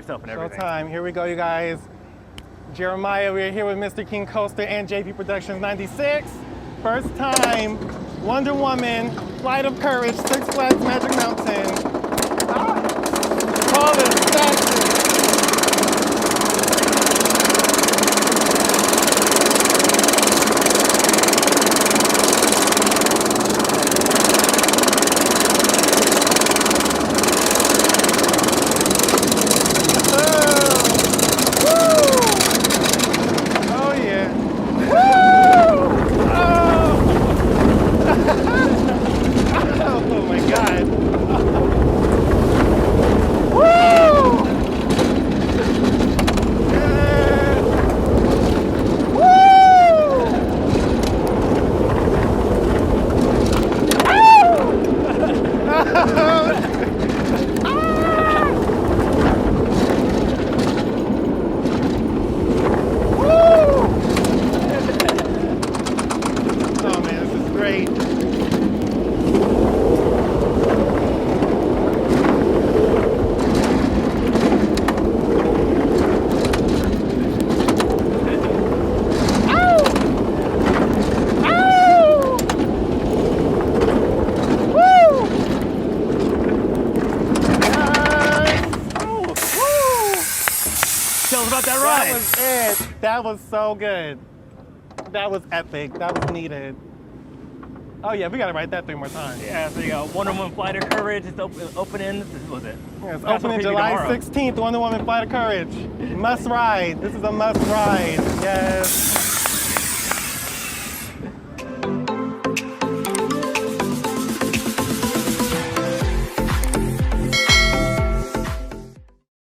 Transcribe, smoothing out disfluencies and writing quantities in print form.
yourself and everything. Showtime. Here we go, you guys. Jeremiah, we're here with Mr. King Coaster and JP Productions 96. First time, Wonder Woman, Flight of Courage, Six Flags Magic Mountain. Call it fashion. Tell us about that ride. That was it. That was so good. That was epic. That was needed. Oh yeah, we gotta write that 3 more times. Yeah, so you got Wonder Woman Flight of Courage. It's opening. This was it. Yeah, it's opening July 16th. Wonder Woman Flight of Courage. Must ride. This is a must ride.